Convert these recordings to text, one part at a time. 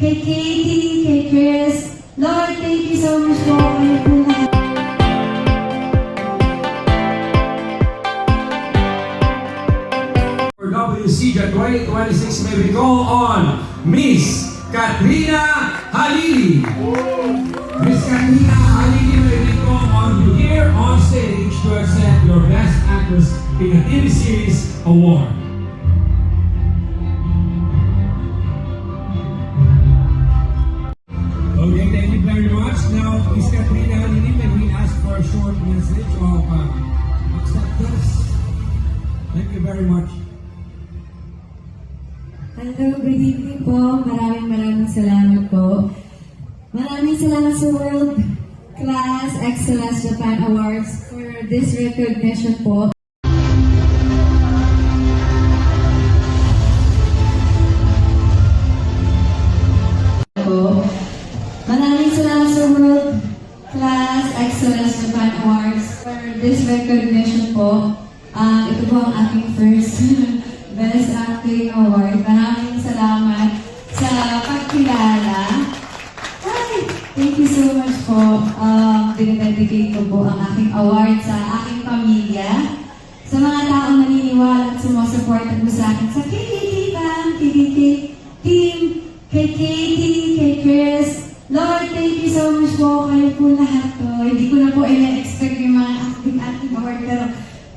kay Katie, kay Chris. Lord, thank you so much po. Kayo po lahat. For WCJ 2026, may we call on Miss Katrina Halili. Miss Katrina Halili, may we call on you here on stage to accept your Best Actress in a TV Series Award. Okay, thank you very much. Now, Miss Katrina Halili, may we ask for a short message of acceptance. Thank you very much. Hello, good evening po. Maraming salamat po. Maraming salamat sa World Class Excellence Japan Awards for this recognition po. Maraming salamat sa World Class Excellence Japan Awards for this recognition po. Ito po ang aking first Best Acting Award. Maraming salamat sa pagkilala. Hi! Thank you so much po. Dinededicate ko po ang aking award sa aking pamilya, sa mga taong naniniwala at sumusuporta po sa akin, sa KKK Fam, KKK Team, kay Katie, kay Chris. Lord, thank you so much po. Kayo po lahat po. Hindi ko na po ina-expect yung mga acting award, pero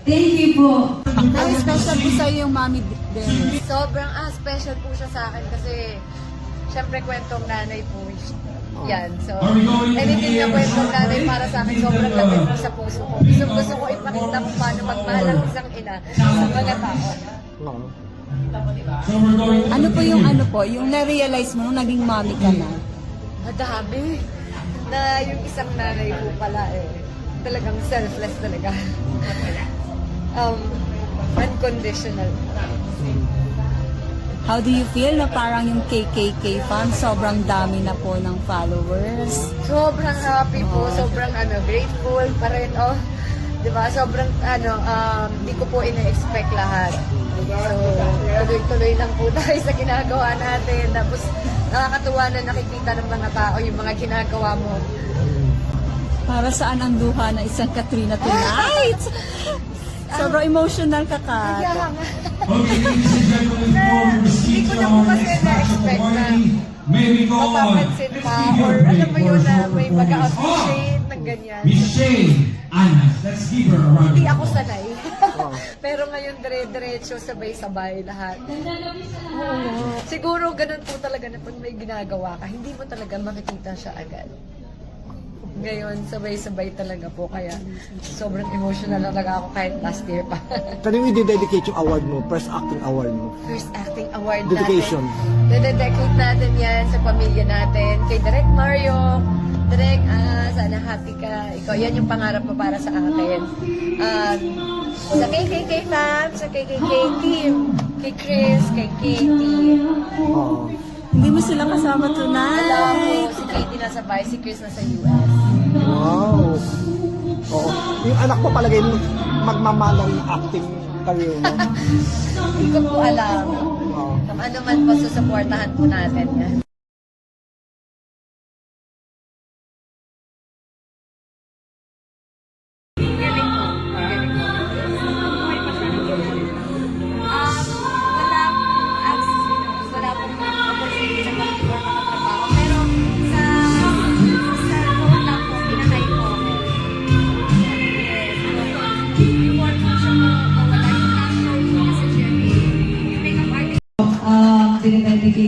thank you po. Very special po sa'yo yung Mami Dennis. Sobrang special po siya sa akin kasi syempre kwentong nanay po yan. So, anything na kwentong nanay para sa akin sobrang lapit po sa puso ko. Gusto ko ipakita kung paano magmahal ang isang ina sa mga tao. Ano po, yung na-realize mo nung naging mommy ka na? Madami na yung isang nanay po pala talagang selfless talaga. Unconditional. How do you feel na parang yung KKK fan, sobrang dami na po ng followers? Sobrang happy po, sobrang grateful pa rin, diba? Sobrang hindi ko po ina-expect lahat. So, tuloy-tuloy lang po tayo sa ginagawa natin. Tapos, nakakatuwa na nakikita ng mga tao yung mga ginagawa mo. Para saan ang luha ng isang Katrina tonight? Sobrang emotional ka ka. Kaya nga. Hindi ko na po kasi na-expect na mapapansin pa or alam mo yun na may mag-appreciate ng ganyan. Miss Shane Anas, let's give her a round. Hindi ako sanay. Pero ngayon dire-diretso, sabay-sabay lahat. Siguro ganun po talaga na pag may ginagawa ka, hindi mo talaga makikita siya agad. Ngayon, sabay-sabay talaga po. Kaya sobrang emotional talaga ako kahit last year pa. Kanino i-dedicate yung award mo? First acting award mo? First acting award Dedication. natin. Dedicate natin yan sa pamilya natin. Kay Direk Mario. Direk, sana happy ka. Ikaw, yan yung pangarap mo para sa akin. Sa KKK Fam, sa KKK Team, kay Chris, kay Katie. Hindi mo sila kasama Alam tonight. mo, si Katie nasa bahay, si Chris nasa US. Wow! Oo. Yung anak mo palagay mo magmamahal ng acting career mo. Hindi ko po alam. Oo. Kung ano man po, susuportahan po natin yan. Dinededicate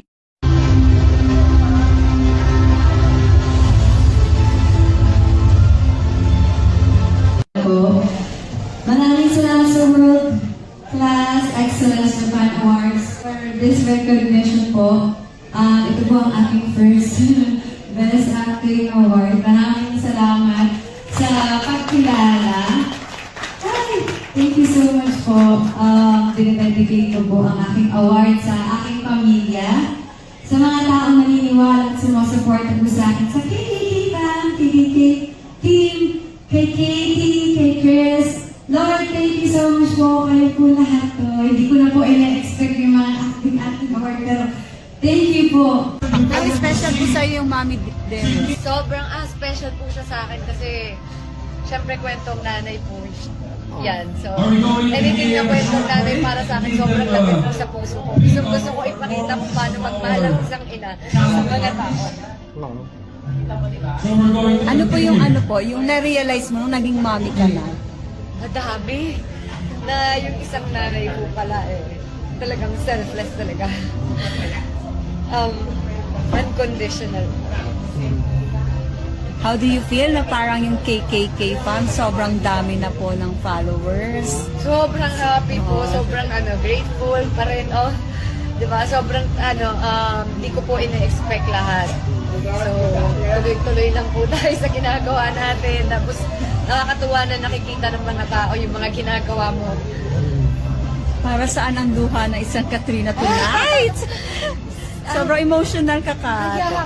po. Maraming salamat sa World Class Excellence Japan Awards for this recognition po. Ito po ang aking first Best Acting Award. Maraming salamat sa pagkilala. Hi! Thank you so much po. Dinededicate ko po ang aking award sa aking pamilya, sa mga taong naniniwala at sumusuporta po sa akin, sa KKK Fam, KKK Team, kay Katie, kay Chris. Lord, thank you so much po. Kayo po lahat po. Hindi ko na po ina-expect yung mga acting award, pero thank you po. special po sa'yo yung Mami Demo? Sobrang special po siya sa akin kasi syempre kwentong nanay po yan. So, anything na kwentong nanay para sa akin sobrang lapit po sa puso ko. Gusto ko ipakita kung paano magmahal ang isang ina sa mga tao. Oo. Ano po yung na-realize mo nung naging mommy ka na? Madami na yung isang nanay po pala talagang selfless talaga. Unconditional. How do you feel na parang yung KKK fans sobrang dami na po ng followers? Sobrang happy po, sobrang grateful pa rin. Diba? Sobrang di ko po ina-expect lahat. So, tuloy-tuloy lang po tayo sa ginagawa natin. Tapos, nakakatuwa na nakikita ng mga tao yung mga ginagawa mo. Para saan ang luha na isang Katrina tonight? Sobrang emotional ka ka. Kaya nga.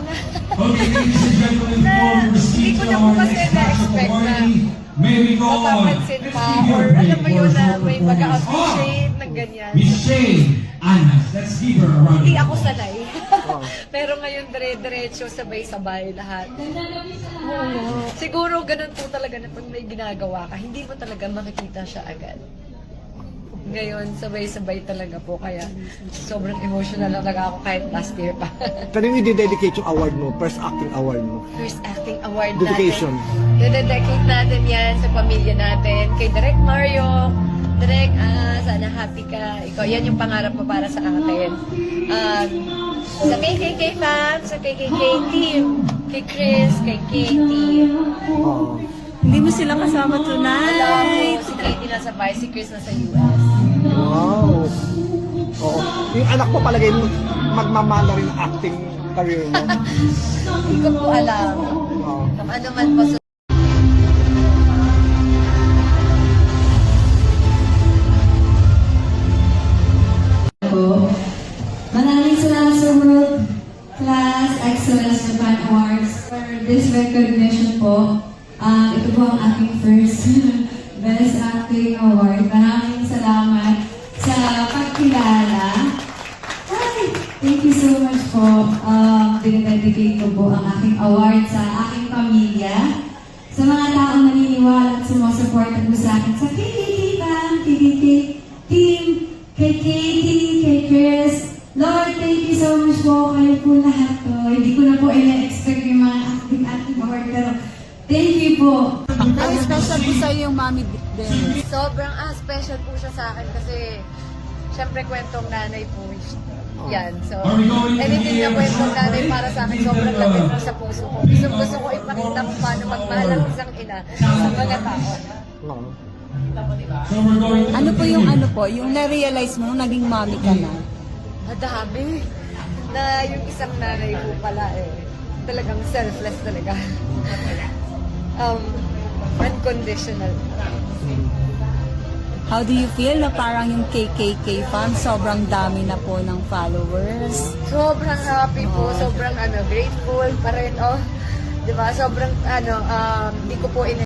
Okay, ladies and gentlemen, before we proceed Hindi ko to na po our kasi next batch of na-expect na awardee, may we go on? mapapansin Let's pa give you or a break alam mo for yun a na short may performance. mag-appreciate ng ganyan. Miss Shane Anas, let's give her a round. Hindi ako sanay. Pero ngayon dire-diretso sabay-sabay lahat. Siguro ganun po talaga na pag may ginagawa ka, hindi mo talaga makikita siya agad. Ngayon, sabay-sabay talaga po. Kaya sobrang emotional na talaga ako kahit last year pa. Kanino i-dedicate yung award mo? First acting award mo? First acting award Dedication. natin. Dedicate natin yan sa pamilya natin. Kay Direk Mario. Direk, sana happy ka. Ikaw, yan yung pangarap mo para sa akin. Sa KKK fans, sa KKK team, kay Chris, kay Katie. Oo. Hindi mo sila kasama Alam tonight. mo, si Katie nasa Vice, si Chris nasa US. Wow. Oo. Yung anak mo palagay mo, magmamana rin ang acting career mo. Hindi ko po alam. Oo. Kung ano man po sa po. Maraming salamat sa World Class Excellence Japan Awards for this recognition po. Ito po ang aking first Best Acting Award. Maraming salamat sa pagkilala. Ay, thank you so much po. Dinededicate ko po ang aking award sa aking pamilya. Sa mga taong naniniwala at sumusuporta po sa akin sa KKK Fam, KKK Team, kay Katie, kay Chris. Lord, thank you so much po. Kayo po lahat to. Hindi ko na po ina-expect yung mga acting award, pero thank you po. Very special po sa'yo yung Mami Demo. sobrang special po siya sa akin kasi syempre kwentong nanay po yan. So, anything na kwentong nanay para sa akin sobrang lapit po sa puso ko. Gusto ko ipakita kung paano magmahal ang isang ina sa mga tao. Oo. Ano po yung na-realize mo nung naging mommy ka na? Madami na yung isang nanay po pala talagang selfless talaga. Unconditional. How do you feel na parang yung KKK fans sobrang dami na po ng followers? Sobrang happy po, sobrang grateful pa rin. Diba? Sobrang di ko po